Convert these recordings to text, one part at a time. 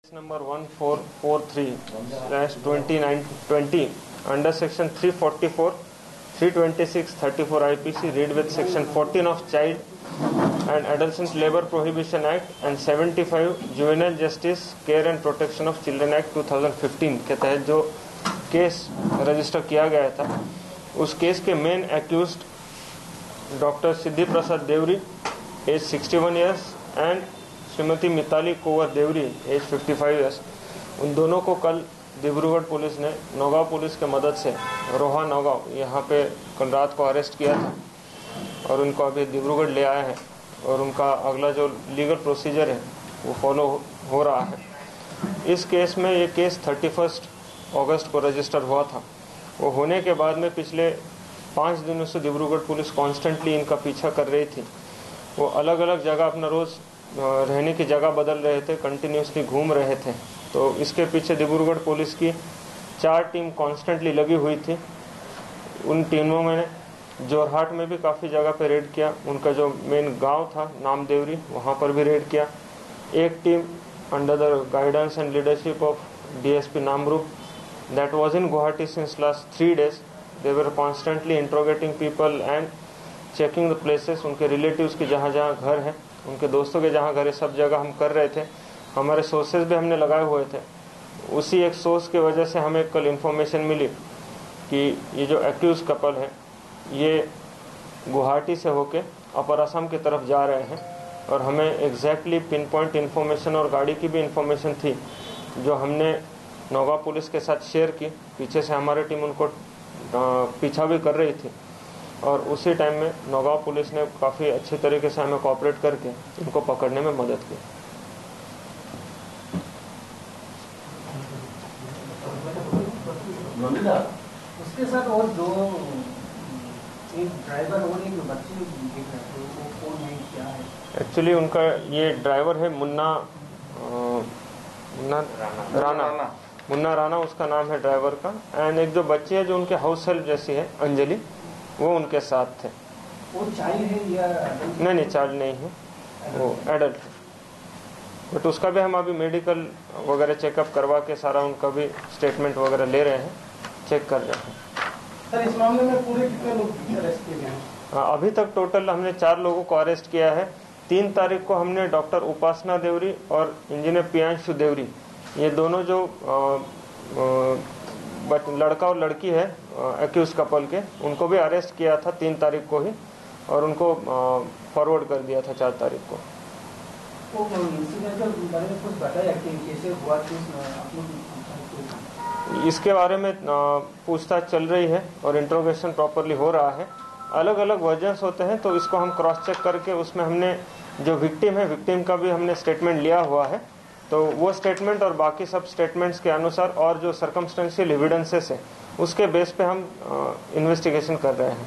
Number 1443/20 under section 344, 326, 34 IPC, read with section 14 of Child and Adolescent Labor Prohibition Act and 75 Juvenile Justice, Care and Protection of Children Act 2015 के तहत जो case register किया गया था, उस case के main accused doctor Siddhi Prasad Deori age 61 years and Shrimati Mitali Kunwar Deori age 55 years, उन दोनों को कल डिब्रूगढ़ पुलिस ने नौगांव पुलिस के मदद से रोहा नौगांव यहाँ पे कल रात को अरेस्ट किया था और उनको अभी डिब्रूगढ़ ले आए हैं और उनका अगला जो लीगल प्रोसीजर है वो फॉलो हो रहा है। इस केस में ये केस 31 अगस्त को रजिस्टर हुआ था। वो होने के बाद में पिछले 5 दिनों से डिब्रूगढ़ पुलिस कॉन्स्टेंटली इनका पीछा कर रही थी। वो अलग अलग जगह अपना रोज़ रहने की जगह बदल रहे थे, कंटिन्यूसली घूम रहे थे। तो इसके पीछे डिब्रूगढ़ पुलिस की 4 टीम कॉन्स्टेंटली लगी हुई थी। उन टीमों में जोरहाट में भी काफ़ी जगह पे रेड किया, उनका जो मेन गांव था नामदेवरी वहाँ पर भी रेड किया। एक team under the guidance and leadership of DSP Namrup that was in Guwahati since last 3 days. They were constantly interrogating people and checking the places. उनके रिलेटिव्स के जहाँ जहाँ घर है, उनके दोस्तों के जहाँ घर है, सब जगह हम कर रहे थे। हमारे सोर्सेज भी हमने लगाए हुए थे। उसी एक सोर्स की वजह से हमें कल इन्फॉर्मेशन मिली कि ये जो एक्यूज कपल है ये गुवाहाटी से होके अपर असम की तरफ जा रहे हैं और हमें एग्जैक्टली पिन पॉइंट इन्फॉर्मेशन और गाड़ी की भी इन्फॉर्मेशन थी जो हमने नौगांव पुलिस के साथ शेयर की। पीछे से हमारी टीम उनको पीछा भी कर रही थी और उसी टाइम में नौगांव पुलिस ने काफ़ी अच्छे तरीके से हमें कोऑपरेट करके इनको पकड़ने में मदद की। उसके साथ और दो एक ड्राइवर और एक बच्चे दिख रहे थे, वो कौन है, क्या है? एक्चुअली उनका ये ड्राइवर है मुन्ना राणा उसका नाम है ड्राइवर का। एंड एक जो बच्ची है जो उनके हाउस हेल्प जैसी है अंजलि, वो उनके साथ थे। वो चाइल्ड है या नहीं चाइल्ड नहीं है, वो एडल्ट है। बट उसका भी हम अभी मेडिकल वगैरह चेकअप करवा के सारा उनका भी स्टेटमेंट वगैरह ले रहे हैं, चेक कर रहे हैं। सर इस मामले में पूरे कितने लोग अरेस्ट किए गए हैं? अभी तक टोटल हमने 4 लोगों को अरेस्ट किया है। 3 तारीख को हमने डॉक्टर उपासना देवरी और इंजीनियर प्रियांशु देवरी, ये दोनों जो लड़का और लड़की है एक्यूज कपल के, उनको भी अरेस्ट किया था 3 तारीख को ही और उनको फॉरवर्ड कर दिया था 4 तारीख को। तो इंसिडेंट के बारे में कुछ बताया कि कैसे हुआ, इसके बारे में पूछताछ चल रही है और इंट्रोगेशन प्रॉपरली हो रहा है। अलग अलग वर्जन्स होते हैं तो इसको हम क्रॉस चेक करके उसमें हमने जो विक्टिम है, विक्टिम का भी हमने स्टेटमेंट लिया हुआ है। तो वो स्टेटमेंट और बाकी सब स्टेटमेंट्स के अनुसार और जो सर्कमस्टेंशियल एविडेंसेस है उसके बेस पे हम इन्वेस्टिगेशन कर रहे हैं।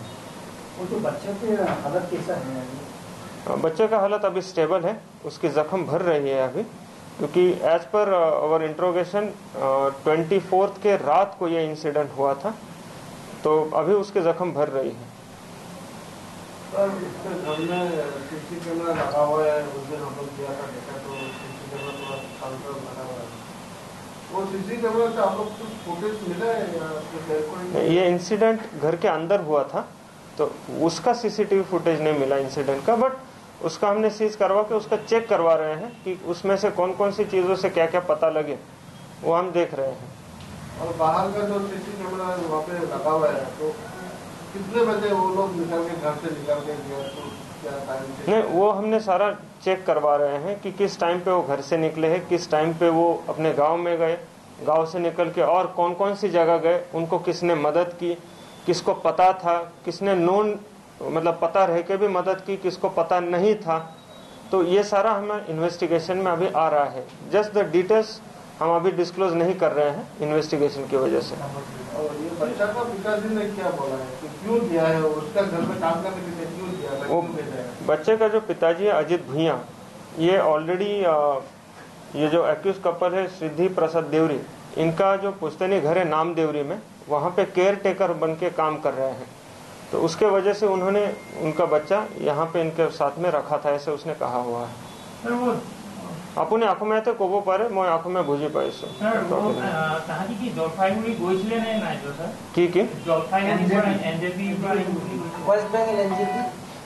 वो तो बच्चे की हालत कैसा है? बच्चे का हालत अभी स्टेबल है, उसकी जख्म भर रही है अभी, क्योंकि एज पर आवर इंट्रोगेशन 24 के रात को ये इंसिडेंट हुआ था, तो अभी उसके जख्म भर रही है। सर इसके घर में सीसी कैमरा लगा हुआ है, उस दिन हम लोग गया था, देखा तो सीसी कैमरा थोड़ा काउंटर लगा हुआ है। वो सीसी कैमरा से आप लोग कुछ फुटेज मिला है या ये इंसिडेंट घर के अंदर हुआ था तो उसका CCTV फुटेज नहीं मिला इंसिडेंट का, बट उसका हमने सीज करवा के उसका चेक करवा रहे हैं कि उसमें से कौन कौन सी चीजों से क्या क्या पता लगे, वो हम देख रहे हैं। और बाहर का जो सीसी कैमरा वहाँ पे लगा हुआ है, तो कितने बजे वो लोग निकल के घर से निकल के गए, तो क्या टाइम? नहीं, वो हमने सारा चेक करवा रहे हैं कि किस टाइम पे वो घर से निकले हैं, किस टाइम पे वो अपने गांव में गए, गांव से निकल के और कौन कौन सी जगह गए, उनको किसने मदद की, किसको पता था, किसने नोन मतलब पता रह के भी मदद की, किसको पता नहीं था। तो ये सारा हमें इन्वेस्टिगेशन में अभी आ रहा है। जस्ट द डिटेल्स हम अभी डिस्क्लोज नहीं कर रहे हैं इन्वेस्टिगेशन की वजह से। और ये बच्चा का पिताजी ने क्या बोला है कि क्यों दिया है, उसका घर में काम करने के लिए क्यों दिया था? वो बच्चे का जो पिताजी है अजित भुइया, ये ऑलरेडी ये जो एक्यूज कपल है सिद्धि प्रसाद देवरी, इनका जो पुश्तैनी घर है नाम देवरी में, वहाँ पे केयर टेकर बन के काम कर रहे हैं। तो उसके वजह से उन्होंने उनका बच्चा यहाँ पे इनके साथ में रखा था, ऐसे उसने कहा हुआ है। वो আপুনি অসমীয়াতে ক'ব পাৰে, মই অসমীয়া বুজি পাইছোঁ। তাহাঁতি কি জলপাইগুৰি গৈছিলে নে নাই ছাৰ? কি Jalpaiguri NJP West Bengal NJP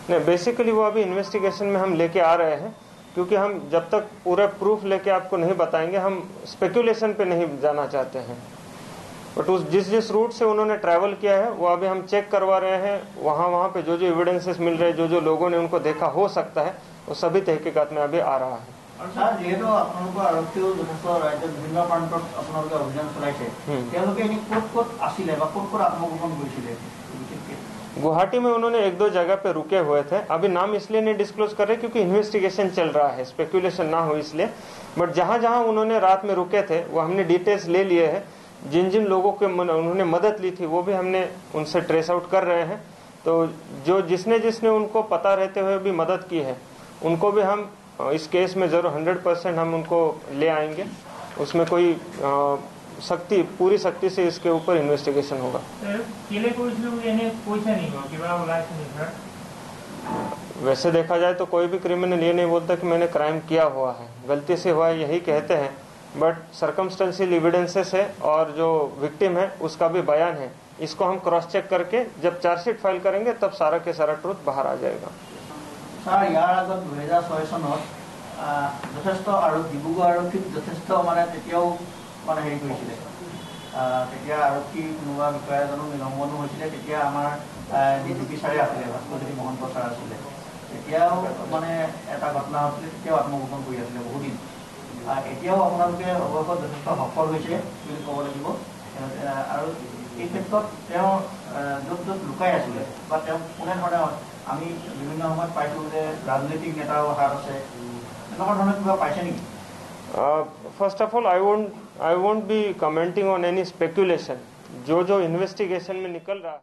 नहीं, बेसिकली वो अभी इन्वेस्टिगेशन में हम लेके आ रहे हैं, क्योंकि हम जब तक पूरा प्रूफ लेके आपको नहीं बताएंगे, हम स्पेकुलेशन पे नहीं जाना चाहते हैं। बट उस जिस रूट से उन्होंने ट्रैवल किया है वो अभी हम चेक करवा रहे हैं। वहाँ पे जो एविडेंसेस मिल रहे हैं, जो लोगों ने उनको देखा हो सकता है, वो सभी तहकीकात में अभी आ रहा है। ছাৰ যিহেতু আপোনালোকৰ আৰক্ষীও যথেষ্ট ৰাজ্যত বিভিন্ন প্ৰান্তত আপোনালোকে অভিযান চলাইছে, তেওঁলোকে এনে ক'ত ক'ত আছিলে বা ক'ত ক'ত আত্মগোপন কৰিছিলে? गुवाहाटी में उन्होंने 1-2 जगह पे रुके हुए थे। अभी नाम इसलिए नहीं डिस्क्लोज कर रहे क्योंकि इन्वेस्टिगेशन चल रहा है, स्पेकुलेशन ना हो इसलिए। बट जहां जहां उन्होंने रात में रुके थे वो हमने डिटेल्स ले लिए हैं। जिन जिन लोगों के उन्होंने मदद ली थी वो भी हमने उनसे ट्रेस आउट कर रहे हैं। तो जो जिसने उनको पता रहते हुए भी मदद की है, उनको भी हम इस केस में जरूर 100% हम उनको ले आएंगे। उसमें कोई पूरी सख्ती से इसके ऊपर इन्वेस्टिगेशन होगा। वैसे देखा जाए तो कोई भी क्रिमिनल ये नहीं बोलता कि मैंने क्राइम किया हुआ है, गलती से हुआ है यही कहते हैं। बट सर्कमस्टेंशियल एविडेंसेस है और जो विक्टिम है उसका भी बयान है, इसको हम क्रॉस चेक करके जब चार्जशीट फाइल करेंगे तब सारा के सारा ट्रुथ बाहर आ जाएगा। ছাৰ ইয়াৰ আগত 2006 চনত যথেষ্ট আৰু ডিব্ৰুগড় আৰক্ষীত যথেষ্ট মানে তেতিয়াও মানে হেৰি কৰিছিলে, তেতিয়া আৰক্ষী কোনোবা বিষয়া এজনো নিলম্বনো হৈছিলে। তেতিয়া আমাৰ ডিজিপি ছাৰে আছিলে, ভাস্কৰজ্যোতি মহন্ত ছাৰ আছিলে। তেতিয়াও মানে এটা ঘটনা হৈছিলে, তেতিয়াও আত্মগোপন কৰি আছিলে বহুদিন। এতিয়াও আপোনালোকে অৱশ্যে যথেষ্ট সফল হৈছে বুলি ক'ব লাগিব। আৰু এই ক্ষেত্ৰত তেওঁ য'ত য'ত লুকাই আছিলে বা তেওঁ কোনে ধৰণে, আমি বিভিন্ন সময়ত পাইছোঁ যে ৰাজনৈতিক নেতাও হাত আছে, এনেকুৱা ধৰণৰ কিবা পাইছে নেকি? First of all I won't be commenting on any speculation. जो इन्वेस्टिगेशन में निकल रहा है